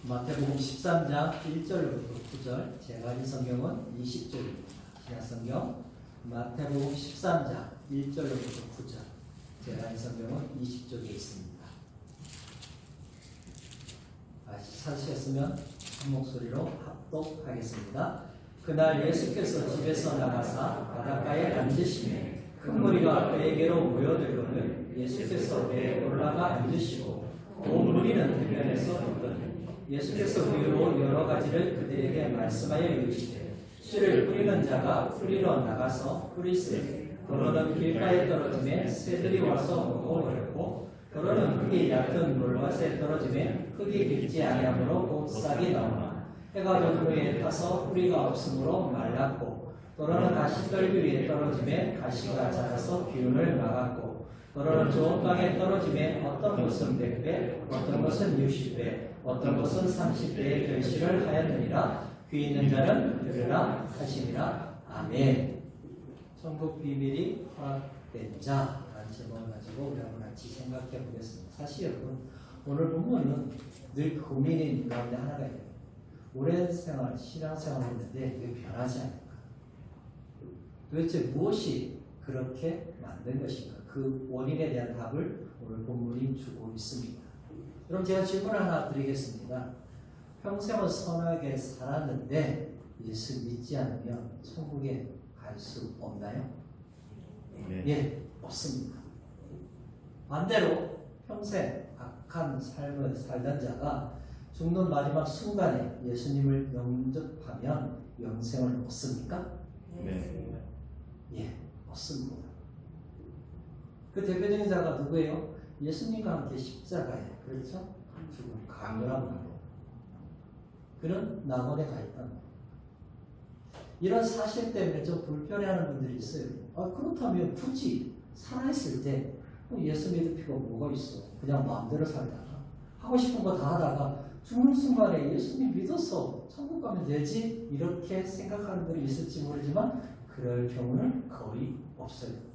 마태복음 13장 1절부터 9절, 제가 가진 성경은 20쪽입니다. 신약성경 마태복음 13장 1절부터 9절, 제가 가진 성경은 20쪽에 있습니다. 찾으셨으면 한 목소리로 합독하겠습니다. 그날 예수께서 집에서 나가사 바닷가에 앉으시매 큰 무리가 그에게로 모여들거늘 예수께서 배에 올라가 앉으시고 온 무리는 들면에서 듣더니 예수께서 그 위로 여러 가지를 그들에게 말씀하여 이르시되 씨를 뿌리는 자가 뿌리러 나가서 뿌리세 더러는 길가에 떨어지매 새들이 와서 먹어버렸고 더러는 흙이 얕은 물밭에 떨어지매 흙이 깊지 아니하므로 곧 싹이 나오나 해가 진 후에 타서 뿌리가 없으므로 말랐고 더러는 가시떨기 위에 떨어지매 가시가 자라서 기운을 막았고 더러는 좋은 땅에 떨어지매 어떤 것은 100배 어떤 것은 60배 어떤 것은 30배의 결실을 하였느니라. 귀 있는 자는 들으라 하시니라. 아멘. 천국 비밀이 허락된 자라는 제목을 가지고 우리 한번 같이 생각해 보겠습니다. 사실 여러분 오늘 본문은 늘 고민인 가운데 하나가 있어요. 오랜 생활, 신앙생활을 했는데 왜 변하지 않을까? 도대체 무엇이 그렇게 만든 것인가? 그 원인에 대한 답을 오늘 본문이 주고 있습니다. 그럼 제가 질문을 하나 드리겠습니다. 평생을 선하게 살았는데 예수 믿지 않으면 천국에 갈 수 없나요? 네. 예, 없습니다. 반대로 평생 악한 삶을 살던 자가 죽는 마지막 순간에 예수님을 영접하면 영생을 얻습니까? 네. 예, 얻습니다. 그 대표적인 자가 누구예요? 예수님과 함께 십자가에, 그렇죠? 죽음, 강렬한 말로. 그는 낙원에 가 있다. 이런 사실 때문에 좀 불편해하는 분들이 있어요. 그렇다면 굳이 살아있을 때 예수 믿을 필요가 뭐가 있어? 그냥 마음대로 살다가 하고 싶은 거 다 하다가 죽는 순간에 예수님 믿어서 천국 가면 되지? 이렇게 생각하는 분이 있을지 모르지만 그럴 경우는 거의 없어요.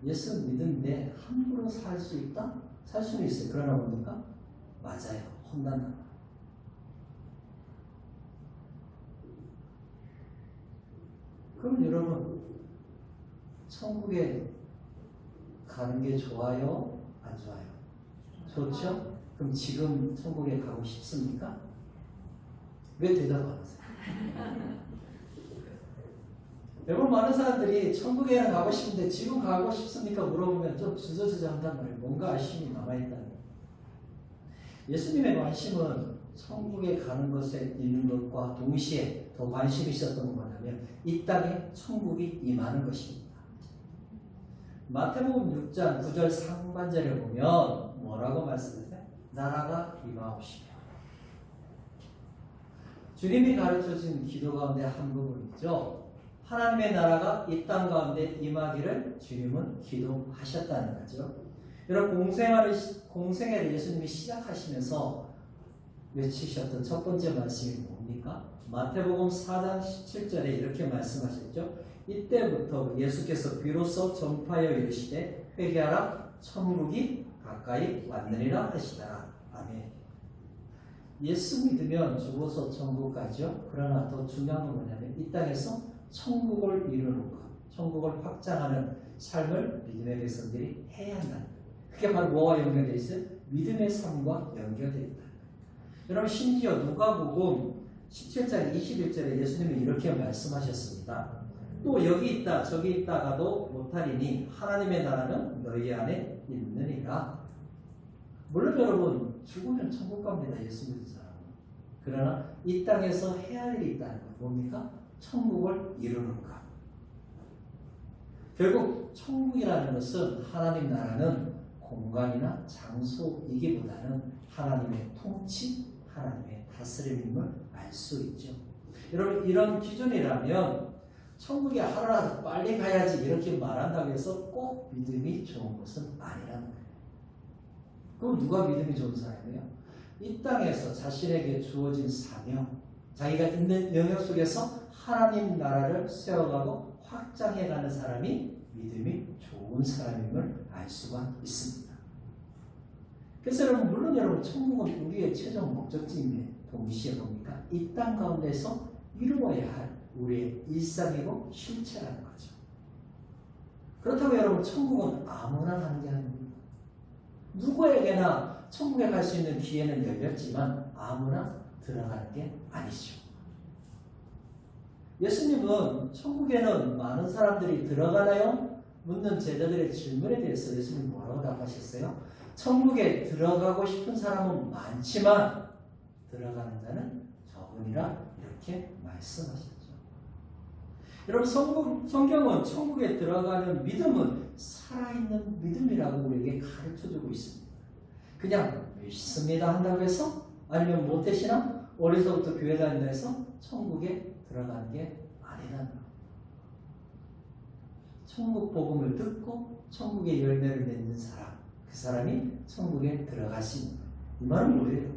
예수 믿는데 함부로 살 수 있다? 살 수는 있어요. 그러나 뭡니까? 맞아요. 혼난다. 그럼 여러분 천국에 가는 게 좋아요? 안 좋아요? 좋죠? 그럼 지금 천국에 가고 싶습니까? 왜 대답 안 하세요? 여러분 많은 사람들이 천국에는 가고 싶은데 지금 가고 싶습니까? 물어보면 좀 주저주저한단 말이에요. 뭔가 아쉬움이 남아있다는 거예요. 예수님의 관심은 천국에 가는 것에 있는 것과 동시에 더 관심이 있었던 건 뭐냐면 이 땅에 천국이 임하는 것입니다. 마태복음 6장 9절 상반절에 보면 뭐라고 말씀하세요? 나라가 임하옵시며. 주님이 가르쳐준 기도 가운데 한 부분이죠. 하나님의 나라가 이 땅 가운데 임하기를 주님은 기도하셨다는 거죠. 여러분 공생애를 예수님이 시작하시면서 외치셨던 첫 번째 말씀이 뭡니까? 마태복음 4장 17절에 이렇게 말씀하셨죠. 이때부터 예수께서 비로소 전파하여 이르시되 회개하라 천국이 가까이 왔느니라 하시더라. 아멘. 예수 믿으면 죽어서 천국 가죠. 그러나 더 중요한 건 뭐냐면 이 땅에서 천국을 이루는 것, 천국을 확장하는 삶을 믿음의 백성들이 해야 한다는 거예요. 그게 바로 뭐와 연결되어 있어요? 믿음의 삶과 연결되어 있다. 여러분 심지어 누가복음 17장 21절에 예수님이 이렇게 말씀하셨습니다. 또 여기 있다 저기 있다가도 못하리니 하나님의 나라는 너희 안에 있느니라. 물론 여러분 죽으면 천국 갑니다. 예수 믿는 사람은. 그러나 이 땅에서 해야 할 일이 있다는 건 뭡니까? 천국을 이루는 것. 결국 천국이라는 것은 하나님 나라는 공간이나 장소이기보다는 하나님의 통치, 하나님의 다스림임을 알 수 있죠. 여러분 이런 기준이라면 천국에 하루라도 빨리 가야지 이렇게 말한다고 해서 꼭 믿음이 좋은 것은 아니라는 거예요. 그럼 누가 믿음이 좋은 사람이에요? 이 땅에서 자신에게 주어진 사명, 자기가 있는 영역 속에서 하나님 나라를 세워가고 확장해가는 사람이 믿음이 좋은 사람임을 알 수가 있습니다. 그래서 여러분 물론 여러분 천국은 우리의 최종 목적지임에 동시에 뭡니까? 이 땅 가운데서 이루어야 할 우리의 일상이고 실체라는 거죠. 그렇다고 여러분 천국은 아무나 가는 게 아닙니다. 누구에게나 천국에 갈 수 있는 기회는 열렸지만 아무나 들어가는 게 아니죠. 예수님은 천국에는 많은 사람들이 들어가나요? 묻는 제자들의 질문에 대해서 예수님이 뭐라고 답하셨어요? 천국에 들어가고 싶은 사람은 많지만 들어가는 자는 적으니라 이렇게 말씀하셨죠. 여러분 성경은 천국에 들어가는 믿음은 살아있는 믿음이라고 우리에게 가르쳐주고 있습니다. 그냥 믿습니다 한다고 해서 아니면 모태신앙 어려서부터 교회 다닌다 해서 천국에 들어가는 게 아니라는 거예요. 천국 복음을 듣고 천국의 열매를 맺는 사람, 그 사람이 천국에 들어갈 수 있는 거예요. 이 말은 뭐예요?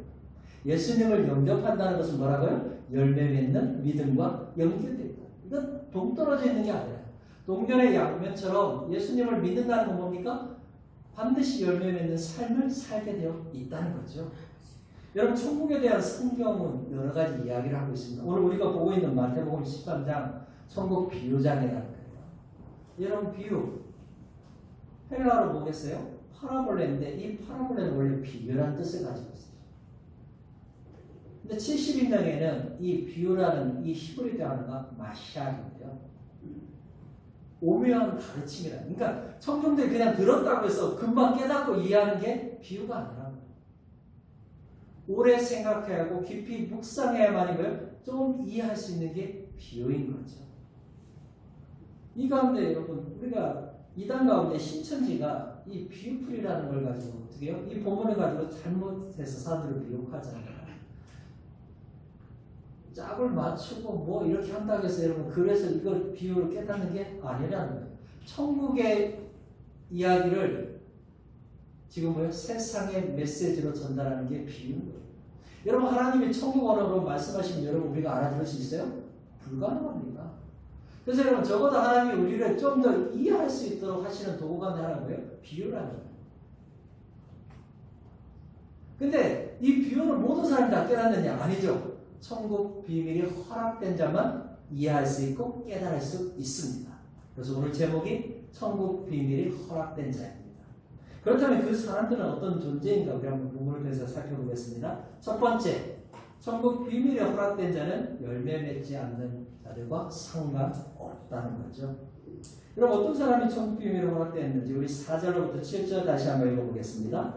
예수님을 영접한다는 것은 뭐라고요? 열매 맺는 믿음과 연결되어 있다. 이건 동떨어져 있는 게 아니라 동전의 양면처럼 예수님을 믿는다는 건 뭡니까? 반드시 열매 맺는 삶을 살게 되어 있다는 거죠. 여러분 천국에 대한 성경은 여러 가지 이야기를 하고 있습니다. 오늘 우리가 보고 있는 마태복음 13장 천국 비유장이라는 거예요. 여러분 비유 헬라어로 뭐겠어요? 파라볼레인데 이 파라볼레는 원래 비유라는 뜻을 가지고 있어요. 근데 70인명에는 이 비유라는 이 히브리 단어가 마샬인데요. 오묘한 가르침이라. 그러니까 청중들이 그냥 들었다고 해서 금방 깨닫고 이해하는 게 비유가 아니라 오래 생각해야 하고 깊이 묵상해야만이 좀 이해할 수 있는 게 비유인 거죠. 이 가운데 여러분 우리가 이단 가운데 신천지가 이 비유풀이라는 걸 가지고 어떻게 해요? 이 본문을 가지고 잘못해서 사람들을 미혹하잖아요. 짝을 맞추고 뭐 이렇게 한다고 해서 여러분 그래서 이걸 비유를 깨닫는 게 아니라는 거예요. 천국의 이야기를 지금 뭐예요? 세상의 메시지로 전달하는 게 비유인 거예요. 여러분 하나님이 천국 언어로 말씀하시면 여러분 우리가 알아들을 수 있어요? 불가능합니다. 그래서 여러분 적어도 하나님이 우리를 좀 더 이해할 수 있도록 하시는 도구가 하나는 뭐예요? 비유라는 거예요. 근데 이 비유를 모든 사람이 다 깨닫느냐? 아니죠. 천국 비밀이 허락된 자만 이해할 수 있고 깨달을 수 있습니다. 그래서 오늘 제목이 천국 비밀이 허락된 자입니다. 그렇다면 그 사람들은 어떤 존재인가 우리 한번 본문을 통해서 살펴보겠습니다. 첫 번째, 천국 비밀이 허락된 자는 열매 맺지 않는 자들과 상관없다는 거죠. 그럼 어떤 사람이 천국 비밀이 허락되었는지 우리 4절로부터 7절 다시 한번 읽어보겠습니다.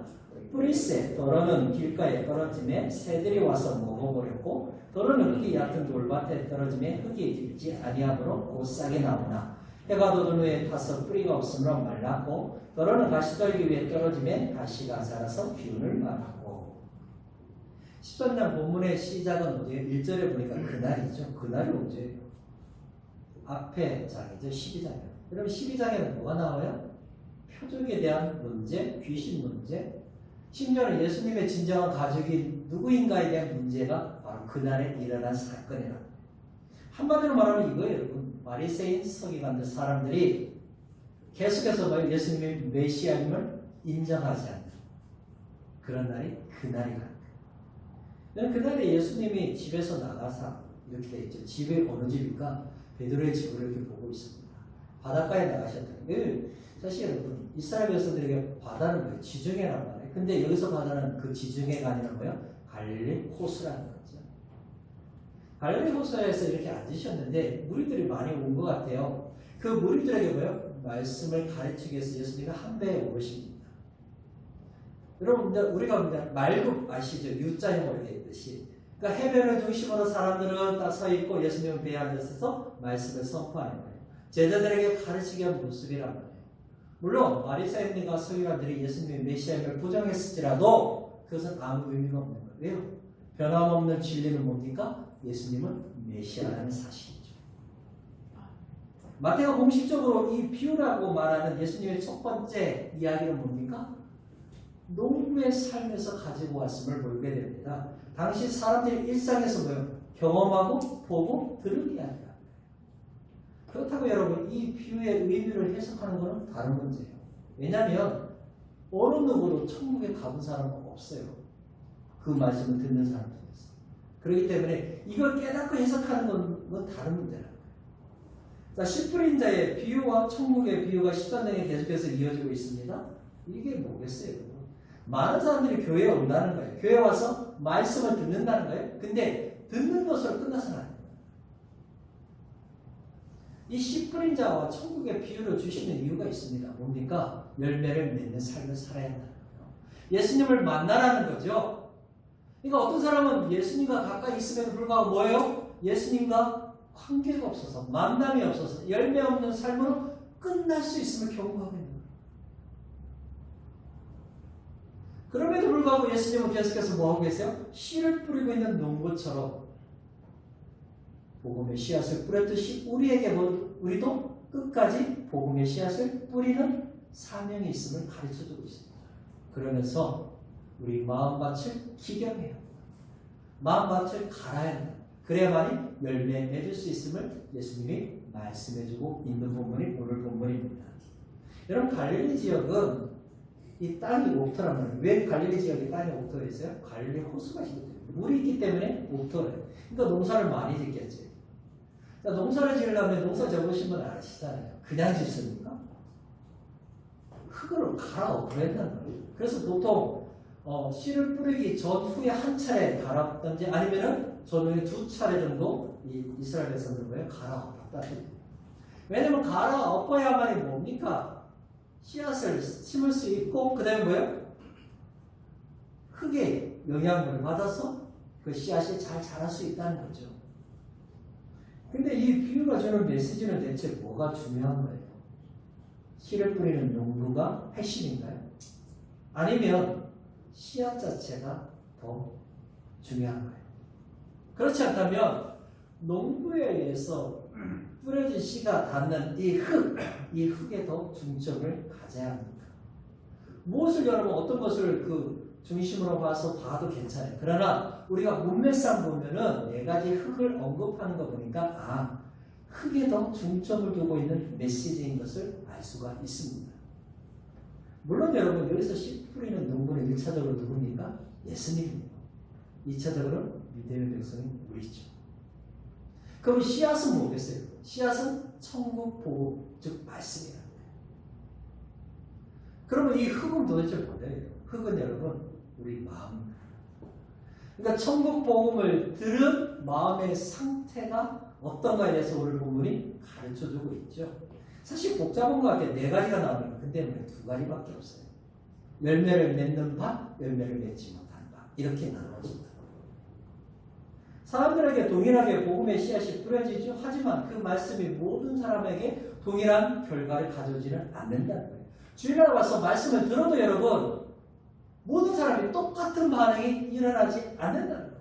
뿌리새 더러는 길가에 떨어짐에 새들이 와서 먹어버렸고 더러는 흙이 얕은 돌밭에 떨어짐에 흙이 깊지 아니하므로 곧 싹이 나오나 해가 돋은 후에 타서 뿌리가 없으므로 말랐고 더러는 가시떨기 위에 떨어짐에 가시가 자라서 기운을 말하고 13장 본문의 시작은 어디에 1절에 보니까 그날이죠. 그날이 언제예요? 앞에 장이죠. 12장이에요. 여러분 12장에는 뭐가 나와요? 표적에 대한 문제, 귀신 문제 심지어는 예수님의 진정한 가족이 누구인가에 대한 문제가 바로 그날에 일어난 사건이라. 한마디로 말하면 이거예요, 여러분. 바리새인 서기관들 사람들이 계속해서 예수님의 메시아임을 인정하지 않는 그런 날이 그날이라. 그날에 예수님이 집에서 나가서 이렇게 돼 있죠. 집이 어느 집일까? 베드로의 집을 이렇게 보고 있습니다. 바닷가에 나가셨다는 거예요. 사실 여러분 이스라엘 백성들에게 바다는 뭐예요? 지중해란 말이에요. 근데 여기서 바다는 그 지중해가 아니라 뭐예요? 갈릴리 호수라는 거죠. 갈릴리 호수에서 이렇게 앉으셨는데 무리들이 많이 온 것 같아요. 그 무리들에게 뭐예요? 말씀을 가르치기 위해서 예수님이 한 배에 오르십니다. 여러분 우리가 말굽 아시죠? U자형으로 되어 있듯이 그러니까 해변을 중심으로 사람들은 딱 서 있고 예수님은 배에 앉아서 말씀을 선포하는 거예요. 제자들에게 가르치기 위한 모습이란 말이에요. 물론 바리새인들과 서기관들이 예수님의 메시아임을 부정했을지라도 그것은 아무 의미가 없는 거예요. 왜요? 변함없는 진리는 뭡니까? 예수님은 메시아라는 사실이죠. 마태가 공식적으로 이 비유라고 말하는 예수님의 첫 번째 이야기는 뭡니까? 농부의 삶에서 가지고 왔음을 보게 됩니다. 당시 사람들이 일상에서 뭐예요? 경험하고 보고 들은 이야기다. 그렇다고 여러분 이 비유의 의미를 해석하는 것은 다른 문제예요. 왜냐하면 어느 누구도 천국에 가본 사람은 없어요. 그 말씀을 듣는 사람 중에서. 그렇기 때문에 이걸 깨닫고 해석하는 건 다른 문제라는 거예요. 자, 씨 뿌린 자의 비유와 천국의 비유가 13장에 계속해서 이어지고 있습니다. 이게 뭐겠어요? 많은 사람들이 교회에 온다는 거예요. 교회에 와서 말씀을 듣는다는 거예요. 근데 듣는 것으로 끝나서는 안 돼요. 이 씨 뿌린 자와 천국의 비유를 주시는 이유가 있습니다. 뭡니까? 열매를 맺는 삶을 살아야 한다는 거예요. 예수님을 만나라는 거죠. 그러니까 어떤 사람은 예수님과 가까이 있음에도 불구하고 뭐예요? 예수님과 관계가 없어서, 만남이 없어서 열매 없는 삶으로 끝날 수 있음을 경고하고 있는 거예요. 그럼에도 불구하고 예수님은 계속해서 뭐하고 계세요? 씨를 뿌리고 있는 농부처럼 복음의 씨앗을 뿌렸듯이 우리도 끝까지 복음의 씨앗을 뿌리는 사명이 있음을 가르쳐주고 있습니다. 그러면서 우리 마음밭을 기경해야 합니다. 마음밭을 갈아야 합니다. 그래야만이 열매 맺을 수 있음을 예수님이 말씀해주고 있는 본문이 오늘 본문입니다. 여러분, 갈릴리 지역은 이 땅이 옥토란 말이에요. 왜 갈릴리 지역이 땅이 옥토였어요? 갈릴리 호수가 있기 때문에, 물이 있기 때문에 옥토래요. 그러니까 농사를 많이 짓겠지. 자, 농사를 지으려면 농사 접으신 분 아시잖아요. 그냥 짓습니까? 흙으로 갈아엎어야 된다는 거예요. 그래서 보통 씨를 뿌리기 전후에 한 차례 갈아엎든지 아니면은 전후에 두 차례 정도 이 이스라엘에서는 뭐예요? 갈아엎었다. 왜냐면 갈아엎어야만이 뭡니까? 씨앗을 심을 수 있고 그 다음에 뭐예요? 흙의 영향을 받아서 그 씨앗이 잘 자랄 수 있다는 거죠. 근데 이 비유가 주는 메시지는 대체 뭐가 중요한 거예요? 씨를 뿌리는 농부가 핵심인가요? 아니면 씨앗 자체가 더 중요한 거예요? 그렇지 않다면 농부에 의해서 뿌려진 씨가 닿는 이 흙에 더 중점을 가져야 합니까? 무엇을 여러분 어떤 것을 그 중심으로 봐도 괜찮아요. 그러나 우리가 문맥상 보면은 네 가지 흙을 언급하는 거 보니까 흙에 더 중점을 두고 있는 메시지인 것을 알 수가 있습니다. 물론 여러분 여기서 씨 뿌리는 농부는 1차적으로 누굽니까? 예수님입니다. 2차적으로 믿음의 백성인 우리죠. 그럼 씨앗은 뭐겠어요? 씨앗은 천국 복음, 즉 말씀이라는 거예요. 그러면 이 흙은 도대체 뭐예요? 흙은 여러분 우리 마음. 그러니까 천국 복음을 들은 마음의 상태가 어떤가에 대해서 오늘 본문이 가르쳐주고 있죠. 사실 복잡한 것 같아요. 네 가지가 나옵니다. 근데 왜 두 가지밖에 없어요? 열매를 맺는 바, 열매를 맺지 못한 바. 이렇게 나눠집니다. 사람들에게 동일하게 복음의 씨앗이 뿌려지죠. 하지만 그 말씀이 모든 사람에게 동일한 결과를 가져오지는 않는다는 거예요. 주일날 와서 말씀을 들어도 여러분 모든 사람이 똑같은 반응이 일어나지 않는다는 거예요.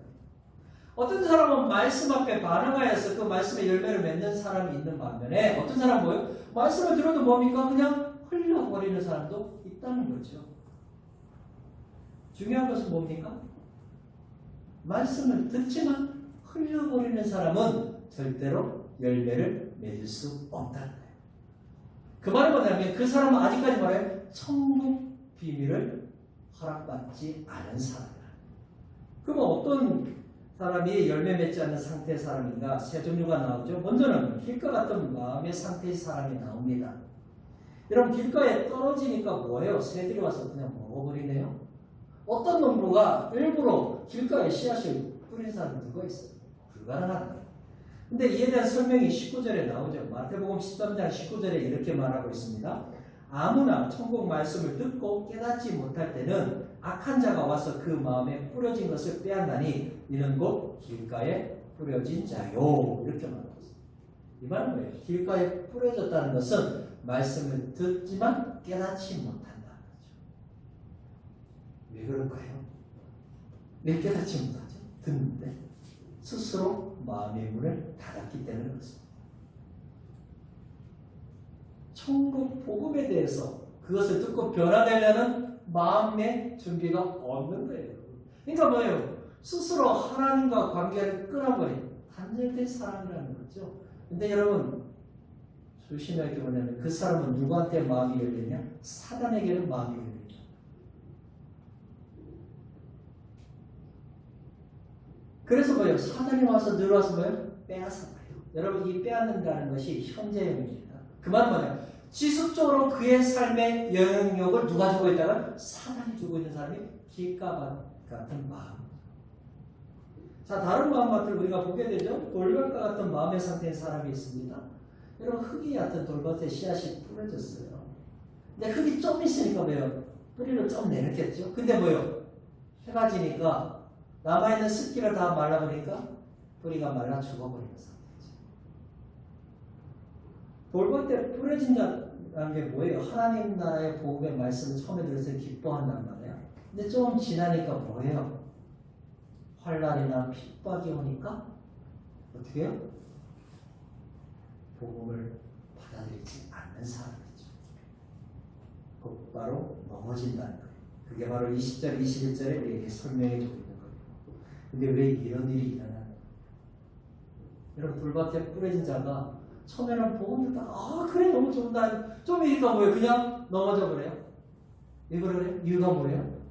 어떤 사람은 말씀 앞에 반응하여서 그 말씀의 열매를 맺는 사람이 있는 반면에 어떤 사람은 뭐예요? 말씀을 들어도 뭡니까? 그냥 흘려버리는 사람도 있다는 거죠. 중요한 것은 뭡니까? 말씀을 듣지만 흘려버리는 사람은 절대로 열매를 맺을 수 없다는 거예요. 그 말은 뭐냐면 그 사람은 아직까지 뭐예요? 천국 비밀을 허락받지 않은 사람이다. 그러면 어떤 사람이 열매 맺지 않는 상태의 사람인가? 세 종류가 나오죠. 먼저는 길가 같은 마음의 상태의 사람이 나옵니다. 여러분 길가에 떨어지니까 뭐예요? 새들이 와서 그냥 먹어버리네요. 어떤 농부가 일부러 길가에 씨앗을 뿌린 사람이 누가 있어요? 불가능한 거예요. 근데 이에 대한 설명이 19절에 나오죠. 마태복음 13장 19절에 이렇게 말하고 있습니다. 아무나 천국 말씀을 듣고 깨닫지 못할 때는 악한 자가 와서 그 마음에 뿌려진 것을 빼앗나니 이는 곧 길가에 뿌려진 자요. 이렇게 말하고 있습니다. 이 말은 뭐예요? 길가에 뿌려졌다는 것은 말씀을 듣지만 깨닫지 못한다는 거죠. 왜 그럴까요? 왜 깨닫지 못하죠? 듣는데 스스로 마음의 문을 닫았기 때문에 그렇습니다. 천국 복음에 대해서 그것을 듣고 변화되려는 마음의 준비가 없는 거예요. 그러니까 뭐예요? 스스로 하나님과 관계를 끊어버린 단절된 사람이라는 거죠. 근데 여러분 조심해야 될 게 뭐냐면 그 사람은 누구한테 마음이 열리냐? 사단에게는 마음이 열립니다. 그래서 뭐예요? 사단이 와서 들어와서 뭐예요? 빼앗아가요. 여러분 이 빼앗는다는 것이 현재형입니다. 그 말은 뭐냐? 지속적으로 그의 삶의 영향력을 누가 주고 있다가 사단이 주고 있는 사람이 길가 같은 마음. 자, 다른 마음 같은 우리가 보게 되죠. 돌밭과 같은 마음의 상태인 사람이 있습니다. 여러분 흙이 얕은 돌밭에 씨앗이 뿌려졌어요. 근데 흙이 좀 있으니까 뭐예요? 뿌리를 좀 내렸겠죠. 근데 뭐예요? 해가 지니까 남아있는 습기를 다 말라버리니까 뿌리가 말라 죽어버리는 상태죠. 돌밭에 뿌려진 자라는 게 뭐예요? 하나님 나라의 복음의 말씀을 처음에 들었을 때 기뻐한단 말이에요. 근데 좀 지나니까 뭐예요? 환난이나 핍박이 오니까 어떻게 해요? 복음을 받아들이지 않는 사람이죠. 곧바로 넘어진다는 거예요. 그게 바로 20절, 21절에 우리에게 설명해 주고 있는 거예요. 근데 왜 이런 일이 일어나는 거예요? 여러분 돌밭에 뿌려진 자가 처음에는 복음 듣다가 그래 너무 좋다 좀 이니까 뭐예요? 그냥 넘어져 버려요. 왜 그래요? 이유가 뭐예요?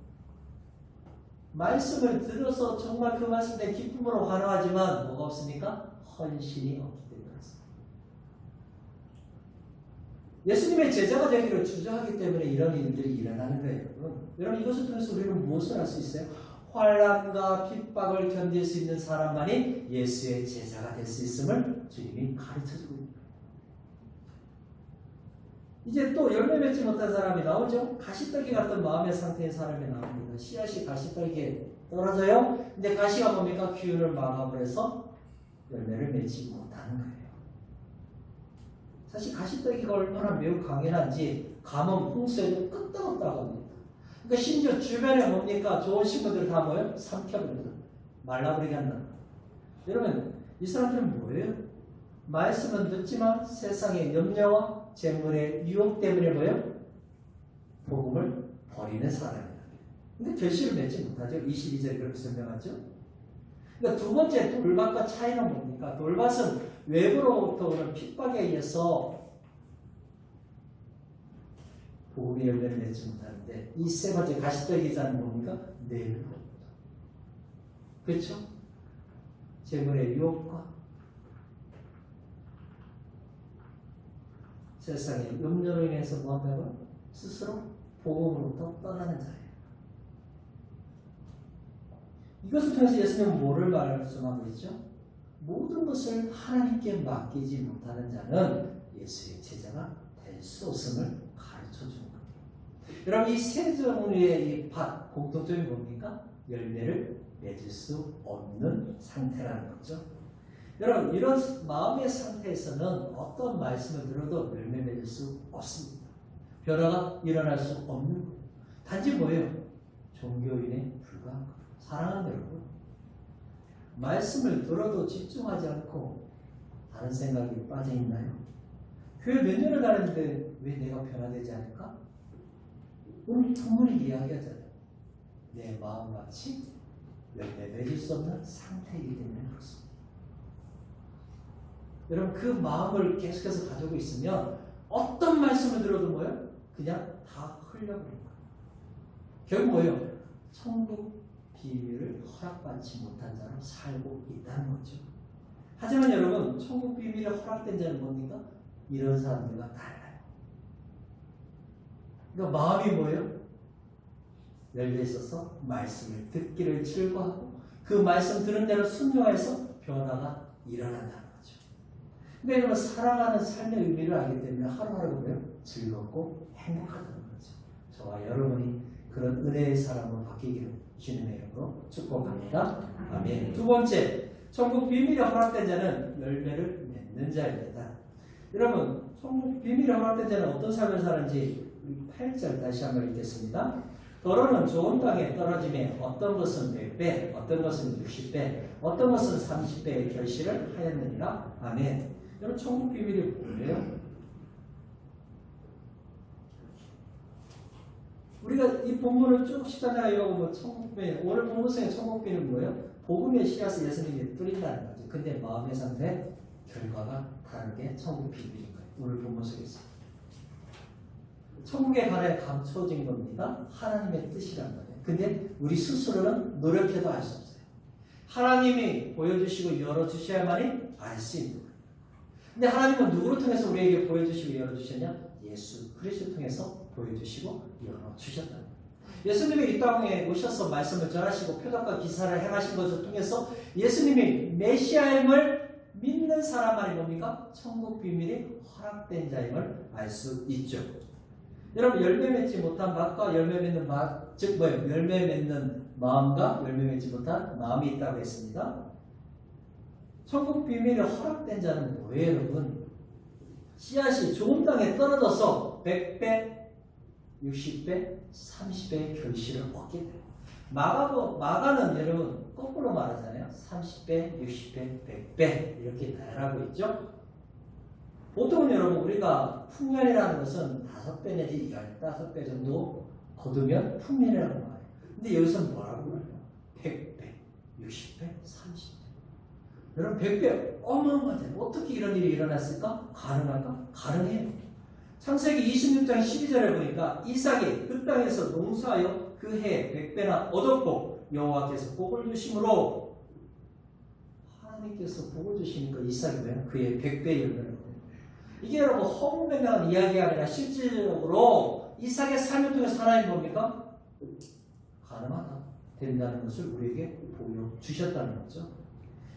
말씀을 들어서 정말 그 말씀에 기쁨으로 환호하지만 뭐가 없습니까? 헌신이 없기 때문에 그렇습니다. 예수님의 제자가 되기를 주저하기 때문에 이런 일들이 일어나는 거예요. 여러분 이것을 통해서 우리는 무엇을 할 수 있어요? 환난과 핍박을 견딜 수 있는 사람만이 예수의 제자가 될 수 있음을 주님이 가르쳐주고 있습니다. 이제 또 열매 맺지 못한 사람이 나오죠. 가시떨기 같은 마음의 상태인 사람이 나옵니다. 씨앗이 가시떨기에 떨어져요. 근데 가시가 뭡니까? 기운을 막아버려서 열매를 맺지 못하는 거예요. 사실 가시떨기가 얼마나 매우 강인한지 가뭄, 홍수에도 끄떡없다고 합니다. 그러니까 심지어 주변에 뭡니까? 좋은 식물들 다 뭐예요? 삼켜버려요. 말라버리게 한다. 여러분 이 사람들은 뭐예요? 말씀은 듣지만 세상의 염려와 재물의 유혹 때문에 뭐예요? 복음을 버리는 사람이에요. 근데 결실을 맺지 못하죠. 22절에 그렇게 설명하죠. 그러니까 두 번째 돌밭과 차이는 뭡니까? 돌밭은 외부로부터 오는 핍박에 의해서 복음의 열매를 맺지 못하는데 이 세 번째 가시떨기자는 뭡니까? 내부로부터. 그렇죠? 재물의 유혹과 세상의 염려로 인해서 뭐한다고요? 스스로 복음으로부터 떠나는 자예요. 이것을 통해서 예수님은 뭐를 말씀하고 있죠? 모든 것을 하나님께 맡기지 못하는 자는 예수의 제자가 될 수 없음을 가르쳐 주는 거예요. 여러분 이 세 종류의 이 밭 공통점이 뭡니까? 열매를 맺을 수 없는 상태라는 거죠. 여러분 이런 마음의 상태에서는 어떤 말씀을 들어도 열매 맺을 수 없습니다. 변화가 일어날 수 없는 거예요. 단지 뭐예요? 종교인에 불과한 거예요. 사랑하는 여러분, 말씀을 들어도 집중하지 않고 다른 생각이 빠져 있나요? 교회 몇 년을 다녔는데 왜 내가 변화되지 않을까? 오늘 성문이 이야기하잖아요. 내 마음같이 열매 맺을 수 없는 상태이기 때문에 그렇습니다. 여러분 그 마음을 계속해서 가지고 있으면 어떤 말씀을 들어도 뭐예요? 그냥 다 흘려버린 거예요. 결국 뭐예요? 천국 비밀을 허락받지 못한 자로 살고 있다는 거죠. 하지만 여러분 천국 비밀이 허락된 자는 뭡니까? 이런 사람들과 달라요. 그러니까 마음이 뭐예요? 열려 있어서 말씀을 듣기를 즐거워하고 그 말씀 들은 대로 순종해서 변화가 일어난다는 거죠. 근데 여러분 살아가는 삶의 의미를 알기 때문에 하루하루가 즐겁고 행복하다는 거죠. 저와 여러분이 그런 은혜의 사람으로 바뀌기를 주님의 이름으로 축복합니다. 아멘. 두 번째, 천국 비밀이 허락된 자는 열매를 맺는 자입니다. 여러분, 천국 비밀이 허락된 자는 어떤 삶을 사는지 8절 다시 한번 읽겠습니다. 더러는 좋은 땅에 떨어짐에 어떤 것은 100배, 어떤 것은 60배, 어떤 것은 30배의 결실을 하였느니라. 아멘. 여러분, 천국 비밀이 뭐예요? 우리가 이 본문을 쭉 십자가 읽어보면 천국비, 오늘 본문성의 천국비는 뭐예요? 복음의 씨앗을 예수님이 뿌린다는 거죠. 근데 마음의 상태, 결과가 다른 게 천국 비밀인 거예요. 오늘 본문 속에서. 천국에 관해 감춰진 겁니다. 하나님의 뜻이란 거예요. 근데 우리 스스로는 노력해도 알 수 없어요. 하나님이 보여주시고 열어주셔야만이 알 수 있는 거예요. 근데 하나님은 누구를 통해서 우리에게 보여주시고 열어주셨냐? 예수 그리스도를 통해서 보여주시고 열어주셨다. 예수님이 이 땅에 오셔서 말씀을 전하시고 표적과 기사를 행하신 것을 통해서 예수님이 메시아임을 믿는 사람만이 뭡니까? 천국 비밀이 허락된 자임을 알 수 있죠. 여러분 열매 맺지 못한 밭과 열매 맺는 밭, 즉 뭐예요? 열매 맺는 마음과 열매 맺지 못한 마음이 있다고 했습니다. 천국 비밀이 허락된 자는 뭐예요, 여러분? 씨앗이 좋은 땅에 떨어져서 100배, 60배, 30배의 결실을 얻게 돼요. 마가는 여러분 거꾸로 말하잖아요. 30배, 60배, 100배 이렇게 나열하고 있죠. 보통은 여러분 우리가 풍년이라는 것은 5배 내지 15배 정도 거두면 풍년이라고 말해요. 근데 여기서는 뭐라고 말해요? 100배, 60배, 30배. 여러분 100배 어마어마하죠. 어떻게 이런 일이 일어났을까? 가능할까? 가능해요. 창세기 26장 12절에 보니까 이삭이 그 땅에서 농사하여 그 해에 100배나 얻었고 여호와께서 복을 주심으로 하나님께서 복을 주시니까 이삭이 왜 그의 100배 열매를 얻어요. 이게 여러분 허무맹랑한 이야기가 아니라 실질적으로 이삭의 삶을 통해서 하나님 뭡니까? 가능하다. 된다는 것을 우리에게 보여주셨다는 거죠.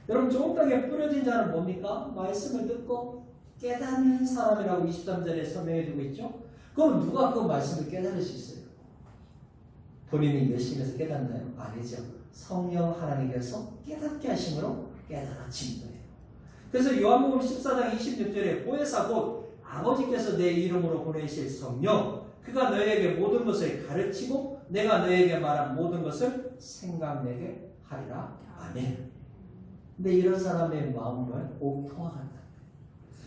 여러분 좋은 땅에 뿌려진 자는 뭡니까? 말씀을 듣고 깨닫는 사람이라고 23절에 설명해 주고 있죠. 그럼 누가 그 말씀을 깨달을 수 있어요? 본인이 열심히 해서 깨닫나요? 아니죠. 성령 하나님께서 깨닫게 하심으로 깨달아진 거예요. 그래서 요한복음 14장 26절에 보혜사 곧 아버지께서 내 이름으로 보내실 성령 그가 너희에게 모든 것을 가르치고 내가 너희에게 말한 모든 것을 생각내게 하리라. 아멘. 근데 이런 사람의 마음은 옥토와 같다.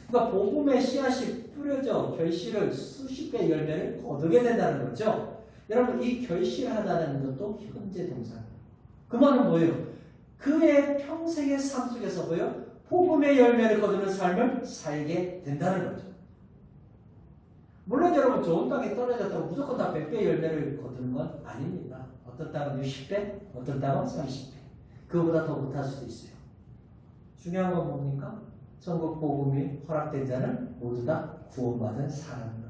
그러니까 복음의 씨앗이 뿌려져 결실을 수십 배 열매를 거두게 된다는 거죠. 여러분 이 결실하다는 것도 현재 동사입니다. 그 말은 뭐예요? 그의 평생의 삶 속에서 뭐예요? 복음의 열매를 거두는 삶을 살게 된다는 거죠. 물론 여러분 좋은 땅에 떨어졌다고 무조건 다 100배 열매를 거두는 건 아닙니다. 어떤 땅은 60배, 어떤 땅은 30배. 그거보다 더 못할 수도 있어요. 중요한 건 뭡니까? 천국 복음이 허락된 자는 모두 다 구원받은 사람입니다.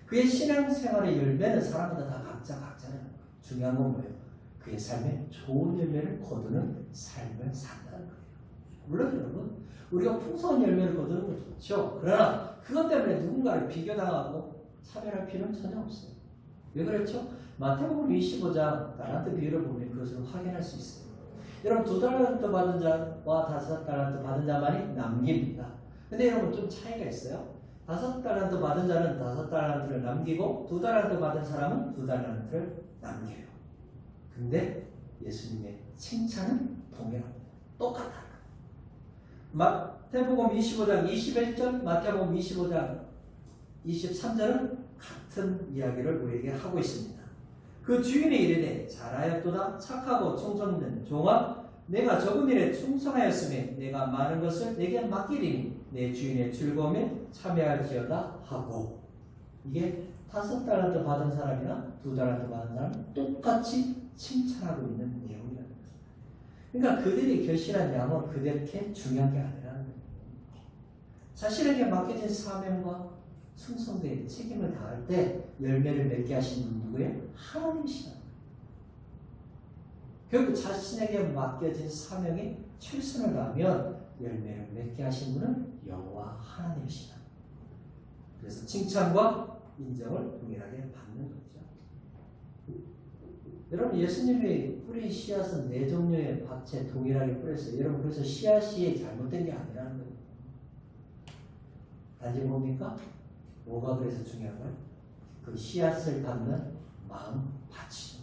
그의 신앙생활의 열매는 사람마다 다 각자잖아요. 중요한 건 뭐예요? 그의 삶에 좋은 열매를 거두는 삶을 산다는 거예요. 물론 여러분 우리가 풍성한 열매를 거두는 건 좋죠. 그러나 그것 때문에 누군가를 비교당하고 차별할 필요는 전혀 없어요. 왜 그렇죠? 마태복음 25장 달란트 비유를 보면 그것을 확인할 수 있어요. 여러분 2달란트 받은 자와 5달란트 받은 자만이 남깁니다. 근데 여러분 좀 차이가 있어요. 5달란트 받은 자는 5달란트를 남기고 2달란트 받은 사람은 2달란트를 남겨요. 근데 예수님의 칭찬은 동일합니다. 똑같다. 마태복음 25장 21절, 마태복음 25장 23절은 같은 이야기를 우리에게 하고 있습니다. 그 주인이 이르되 잘하였도다 착하고 충성된 종아 내가 적은 일에 충성하였으니 내가 많은 것을 내게 맡기리니 내 주인의 즐거움에 참여할지어다 하고 이게 5달란트 받은 사람이나 2달란트 받은 사람은 똑같이 칭찬하고 있는 내용이라는 거예요. 그러니까 그들이 결실한 양은 그렇게 중요한 게 아니라는 거예요. 자신에게 맡겨진 사명과 충성된 책임을 다할 때 열매를 맺게 하시는 분 누구예요? 하나님이시다. 결국 자신에게 맡겨진 사명에 최선을 다하면 열매를 맺게 하시는 분은 여호와 하나님이시다. 그래서 칭찬과 인정을 동일하게 받는 거죠. 여러분 예수님이 뿌린 씨앗은 4종류의 밭에 동일하게 뿌렸어요. 여러분 그래서 씨앗이 잘못된 게 아니라는 거예요. 단지 뭡니까? 뭐가 그래서 중요한 거예요? 그 씨앗을 받는 마음 밭이.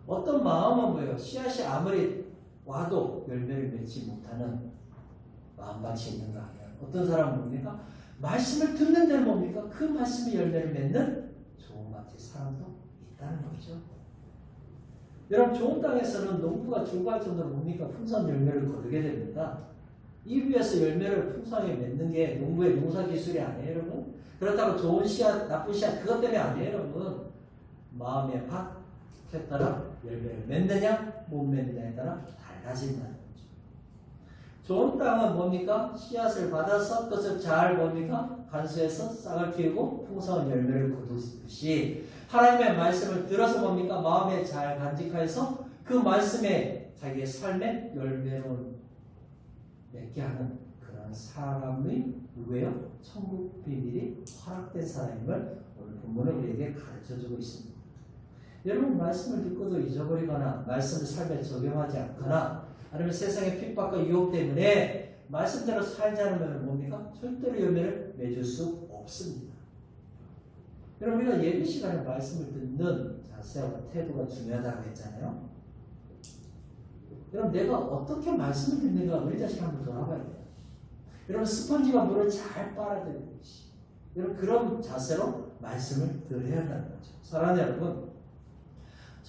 어떤 마음은 뭐예요? 씨앗이 아무리 와도 열매를 맺지 못하는 마음밭이 있는가 하면 어떤 사람은 뭡니까? 말씀을 듣는 데는 뭡니까? 그 말씀이 열매를 맺는 좋은 밭의 사람도 있다는 거죠. 여러분 좋은 땅에서는 농부가 즐거워할 정도로 뭡니까? 풍성한 열매를 거두게 됩니다. 이 위에서 열매를 풍성하게 맺는 게 농부의 농사 기술이 아니에요, 여러분. 그렇다고 좋은 씨앗, 나쁜 씨앗 그것 때문에 아니에요, 여러분. 마음의 밭, 어떻게 따라 열매를 맺느냐 못 맺느냐에 따라 달라진다는 거죠. 좋은 땅은 뭡니까? 씨앗을 받아서 그것을 잘 뭡니까? 간수해서 싹을 틔우고 풍성한 열매를 거두듯이 하나님의 말씀을 들어서 뭡니까? 마음에 잘 간직하여서 그 말씀에 자기의 삶의 열매를 맺게 하는 그런 사람의 누구예요? 천국 비밀이 허락된 사람임을 오늘 본문은 우리에게 가르쳐주고 있습니다. 여러분 말씀을 듣고도 잊어버리거나 말씀을 삶에 적용하지 않거나 아니면 세상의 핍박과 유혹 때문에 말씀대로 살지 않으면 뭡니까? 절대로 열매를 맺을 수 없습니다. 여러분 우리가 예배 시간에 말씀을 듣는 자세와 태도가 중요하다고 했잖아요. 여러분 내가 어떻게 말씀을 듣는가 우리 자신 한번 돌아봐야 돼요. 여러분 스펀지가 물을 잘 빨아들이듯이 여러분 그런 자세로 말씀을 들어야 한다는 거죠. 사랑하는 여러분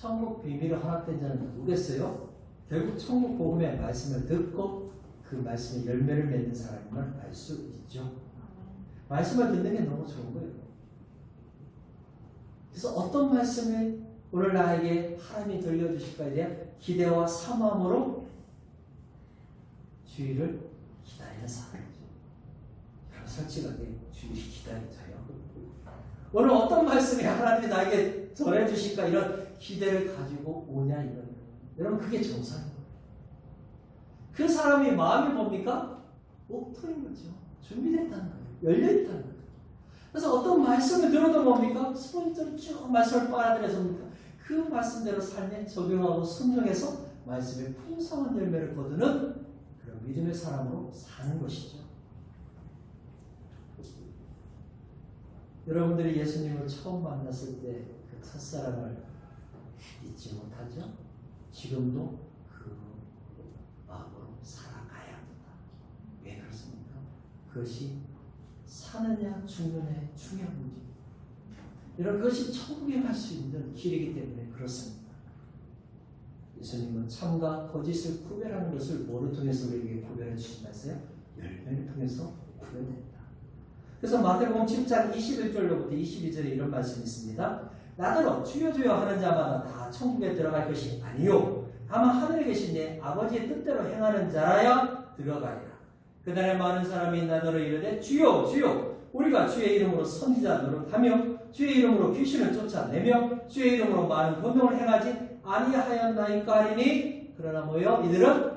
천국 비밀이 허락된 자는 누구겠어요? 결국 천국 복음의 말씀을 듣고 그 말씀의 열매를 맺는 사람임을 알 수 있죠. 말씀을 듣는 게 너무 좋은 거예요. 그래서 어떤 말씀을 오늘 나에게 하나님이 들려주실까에 대한 기대와 사모함으로 주의를 기다리는 사람이죠. 여러분 솔직하게 주의를 기다리자요. 오늘 어떤 말씀이 하나님이 나에게 전해주실까 이런 기대를 가지고 오냐 이런 여러분 그게 정상이에요. 그 사람이 마음이 뭡니까? 옥토인 거죠. 준비됐다는 거예요. 열려있다는 거예요. 그래서 어떤 말씀을 들어도 뭡니까? 스포인트로 쭉 말씀을 빨아들여서 그 말씀대로 삶에 적용하고 순종해서 말씀의 풍성한 열매를 거두는 그런 믿음의 사람으로 사는 것이죠. 여러분들이 예수님을 처음 만났을 때 그 첫사랑을 잊지 못하죠? 지금도 그 마음으로 살아가야 합니다. 왜 그렇습니까? 그것이 사느냐 죽느냐의 중요한 문제입니다. 여러분 그것이 천국에 갈 수 있는 길이기 때문에 그렇습니다. 예수님은 참과 거짓을 구별하는 것을 뭐를 통해서 우리에게 구별해 주신다면서요? 열매를 통해서 구별된다. 그래서 마태복음 7장 21절로부터 22절에 이런 말씀이 있습니다. 나더러 주여 주여 하는 자마다 다 천국에 들어갈 것이 아니요 다만 하늘에 계신 내 아버지의 뜻대로 행하는 자라야 들어가리라. 그날에 많은 사람이 나더러 이르되 주여 주여 우리가 주의 이름으로 선지자 노릇하며 주의 이름으로 귀신을 쫓아내며 주의 이름으로 많은 권능을 행하지 아니하였나이까 하리니 그러나 뭐요? 이들은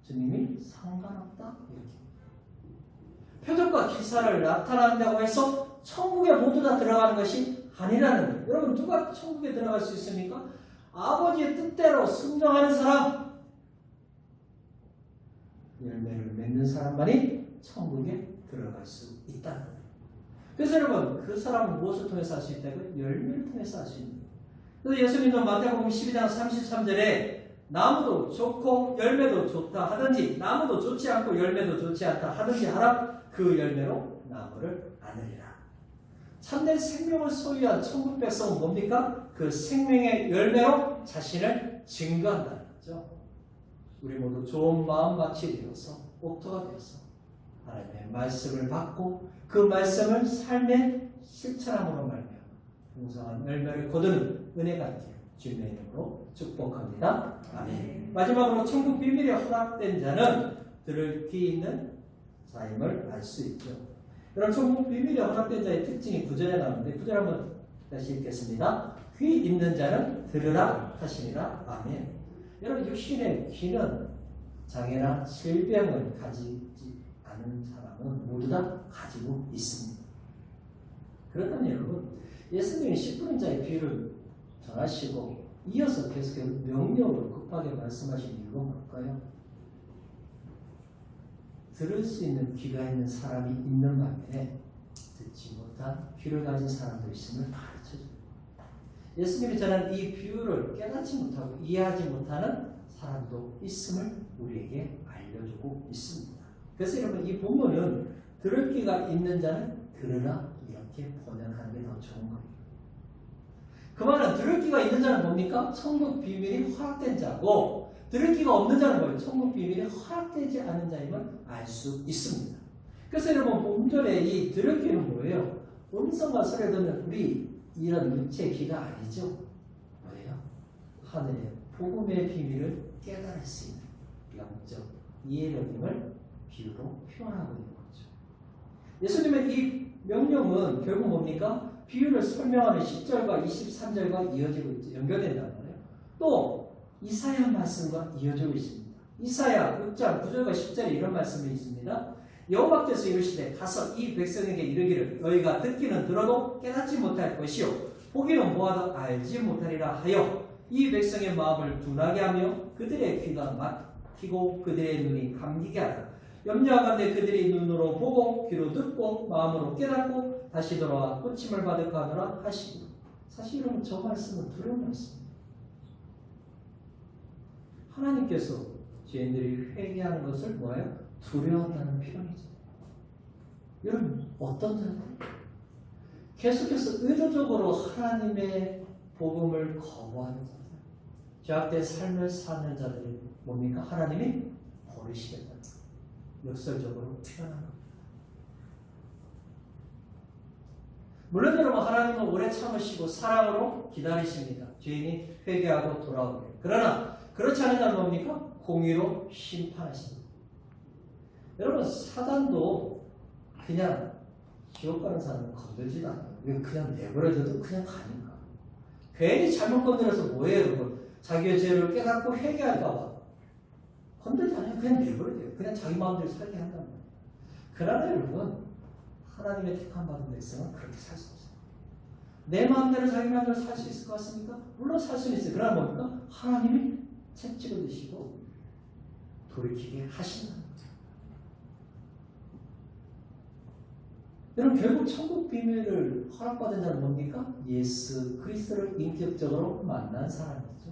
주님이 상관없다 이렇게 표적과 기사를 나타난다고 해서 천국에 모두 다 들어가는 것이 아니라는 거예요. 여러분 누가 천국에 들어갈 수 있습니까? 아버지의 뜻대로 순종하는 사람 열매를 맺는 사람만이 천국에 들어갈 수 있다는 거예요. 그래서 여러분 그 사람은 무엇을 통해서 할 수 있다고요? 열매를 통해서 할 수 있는 거예요. 그래서 예수님도 마태복음 12장 33절에 나무도 좋고 열매도 좋다 하든지 나무도 좋지 않고 열매도 좋지 않다 하든지 하라 그 열매로 나무를 아느리라. 참된 생명을 소유한 천국 백성은 뭡니까? 그 생명의 열매로 자신을 증거한다는 거죠. 우리 모두 좋은 마음밭이 되어서 옥토가 되어서 하나님의 말씀을 받고 그 말씀을 삶의 실천함으로 말미암아 풍성한 열매를 거두는 은혜가 있기를 주님의 이름으로 축복합니다. 아멘. 마지막으로 천국 비밀이 허락된 자는 들을 귀 있는 자임을 알 수 있죠. 여러분 천국 비밀이 허락된 자의 특징이 9절에 나오는데 9절 한번 다시 읽겠습니다. 귀 있는 자는 들으라 하시니라. 아멘. 여러분 육신의 귀는 장애나 질병을 가지지 않은 사람은 모두 다 가지고 있습니다. 그렇다면 여러분 예수님이 10분 자의 귀를 전하시고 이어서 계속해서 명령으로 급하게 말씀하신 이유가 뭘까요? 들을 수 있는 귀가 있는 사람이 있는 반면에 듣지 못한 귀를 가진 사람도 있음을 가르쳐줍니다. 예수님이 전한 이 비유를 깨닫지 못하고 이해하지 못하는 사람도 있음을 우리에게 알려주고 있습니다. 그래서 여러분 이 본문은 들을 귀가 있는 자는 들으라 이렇게 번역하는 게 더 좋은 거예요. 그 말은 들을 귀가 있는 자는 뭡니까? 천국 비밀이 허락된 자고 들을 귀가 없는 자는 뭐예요? 천국 비밀이 허락되지 않은 자임을 알 수 있습니다. 그래서 여러분 본절에 이 들을 귀는 뭐예요? 음성과 소리를 듣는 우리 이런 육체 귀가 아니죠. 뭐예요? 하늘의 복음의 비밀을 깨달을 수 있는 영적 이해력임을 비유로 표현하고 있는 거죠. 예수님의 이 명령은 결국 뭡니까? 비유를 설명하는 10절과 23절과 이어지고 있죠. 연결된단 말이에요. 또 이사야 말씀과 이어지고 있습니다. 이사야 6장 9절과 10절에 이런 말씀이 있습니다. 여호와께서 이르시되 가서 이 백성에게 이르기를 너희가 듣기는 들어도 깨닫지 못할 것이요 보기는 보아도 알지 못하리라 하여 이 백성의 마음을 둔하게 하며 그들의 귀가 막히고 그들의 눈이 감기게 하라. 염려하건대 그들이 눈으로 보고 귀로 듣고 마음으로 깨닫고 다시 돌아와 고침을 받을까 하노라 하시고. 사실 여러분 저 말씀은 두려운 말씀입니다. 하나님께서 죄인들이 회개하는 것을 뭐예요? 두려워한다는 표현이죠. 여러분 어떤 자들? 계속해서 의도적으로 하나님의 복음을 거부하는 자들, 죄악된 삶을 사는 자들이 뭡니까? 하나님이 버리시겠다. 역설적으로 표현하는 겁니다. 물론 여러분 하나님은 오래 참으시고 사랑으로 기다리십니다. 죄인이 회개하고 돌아오게. 그러나 그렇지 않은 자는 뭡니까? 공의로 심판하십니다. 여러분 사단도 그냥 지옥 가는 사람은 건들지도 않아요. 그냥 내버려둬도 그냥 가니까. 괜히 잘못 건드려서 뭐예요 여러분? 자기의 죄를 깨닫고 회개할까 봐 건들지 않아요. 그냥 내버려둬요. 그냥 자기 마음대로 살게 한단 말이에요. 그러나 여러분 하나님의 택함 받은 백성은 그렇게 살 수 없어요. 내 마음대로 자기 마음대로 살 수 있을 것 같습니까? 물론 살 수는 있어요. 그러나 뭡니까? 하나님이 채찍을 드시고 돌이키게 하신다는 거죠. 여러분 결국 천국 비밀을 허락받은 자는 뭡니까? 예수 그리스도를 인격적으로 만난 사람이죠.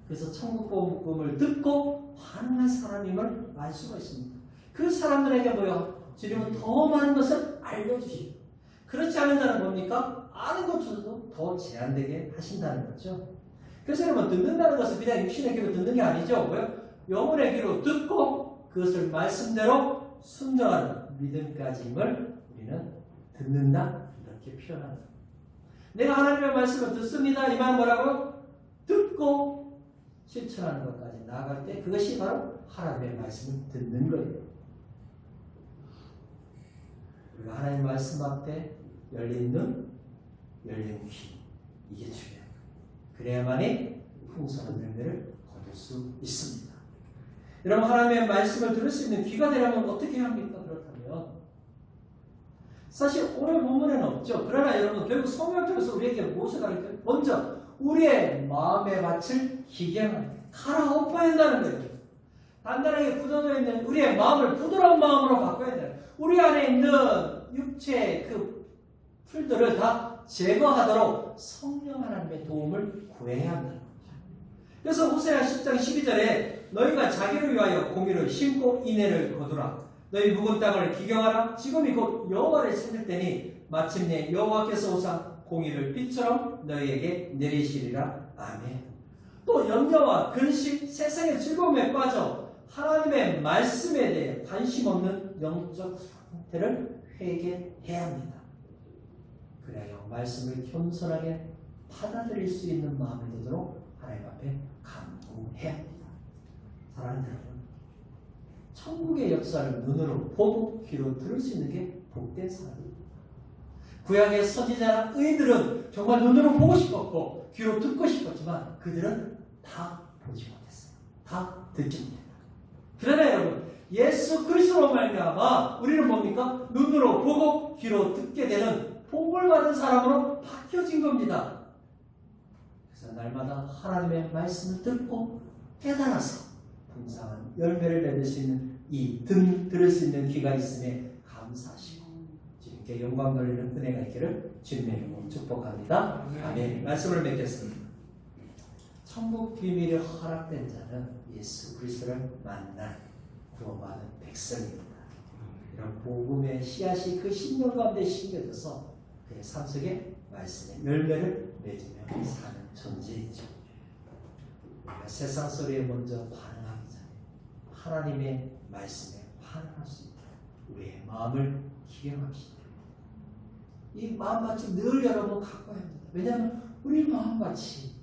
그래서 천국 복음을 듣고 반응한 사람임을 알 수가 있습니다. 그 사람들에게 뭐요? 주님은 더 많은 것을 알려주시고 그렇지 않은 자는 뭡니까? 아는 것조차도 더 제한되게 하신다는 거죠. 그래서 여러분 듣는다는 것은 그냥 육신의 귀로 듣는 게 아니죠. 뭐요? 영혼의 귀로 듣고 그것을 말씀대로 순종하는 믿음까지임을 우리는 듣는다 이렇게 표현합니다. 내가 하나님의 말씀을 듣습니다. 이 말은 뭐라고요? 듣고 실천하는 것까지 나아갈 때 그것이 바로 하나님의 말씀을 듣는 거예요. 우리가 하나님의 말씀 앞에 열린 눈, 열린 귀 이게 중요해요. 그래야만이 풍성한 열매를 거둘 수 있습니다. 여러분 하나님의 말씀을 들을 수 있는 귀가 되려면 어떻게 해야 합니까? 그렇다면 사실 오늘 본문에는 없죠. 그러나 여러분 결국 성경에서 우리에게 무엇을 가르쳐요? 먼저 우리의 마음의 밭을 기경하는 갈아엎어야 한다는 거예요. 단단하게 굳어져 있는 우리의 마음을 부드러운 마음으로 바꿔야 돼요. 우리 안에 있는 육체의 그 풀들을 다 제거하도록 성령 하나님의 도움을 구해야 한다는 거죠. 그래서 호세아 10장 12절에 너희가 자기를 위하여 공의를 심고 인애를 거두라. 너희 묵은 땅을 기경하라. 지금이 곧 여호와를 찾을 때니 마침내 여호와께서 오사 공의를 빛처럼 너희에게 내리시리라. 아멘. 또 염려와 근심, 세상의 즐거움에 빠져 하나님의 말씀에 대해 관심 없는 영적 상태를 회개해야 합니다. 그래야 말씀을 겸손하게 받아들일 수 있는 마음이 되도록 하나님 앞에 간구해야 합니다. 사랑하는 여러분, 천국의 역사를 눈으로 보고 귀로 들을 수 있는 게 복된 사람입니다. 구약의 선지자나 의인들은 정말 눈으로 보고 싶었고 귀로 듣고 싶었지만 그들은 다 보지 못했어요. 다 듣지 못했다. 그러나 여러분 예수 그리스도로 말미암아 우리는 뭡니까? 눈으로 보고 귀로 듣게 되는 복을 받은 사람으로 바뀌어진 겁니다. 그래서 날마다 하나님의 말씀을 듣고 깨달아서 풍성한 열매를 맺을 수 있는 들을 수 있는 귀가 있음에 감사하시고 주님께 영광 돌리는 은혜가 있기를 주님의 이름으로 축복합니다. 아멘. 말씀을 맺겠습니다. 천국 비밀이 허락된 자는 예수 그리스도를 만난 구원받은 백성입니다. 이런 복음의 씨앗이 그 심령 가운데 심겨져서 그의 삶 속에 말씀의 열매를 맺으며 사는 존재이죠. 우리가 세상 소리에 먼저 반응하기 전에 하나님의 말씀에 반응할 수 있도록 우리의 마음을 기경합시다. 이 마음밭을 늘 여러분 갖고 합니다. 왜냐하면 우리 마음밭이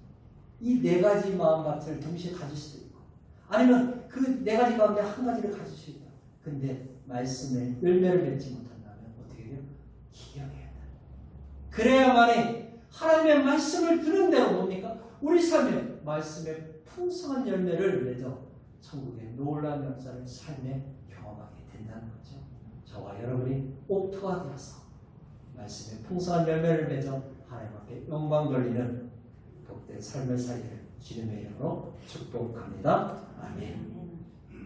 이 네 가지 마음밭을 동시에 가질 수도 있고, 아니면 그 네 가지 가운데 한 가지를 가질 수 있다. 근데 말씀에 열매를 맺지 못한다면 어떻게 돼요? 기경해야 돼. 그래야만이 하나님의 말씀을 들은 대로 뭡니까? 우리 삶에 말씀의 풍성한 열매를 맺어 천국의 놀라운 역사를 삶에 경험하게 된다는 거죠. 저와 여러분이 옥토가 되어서 말씀의 풍성한 열매를 맺어 하나님 앞에 영광 돌리는 복된 삶을 살기를 주님의 이름으로 축복합니다. 아멘.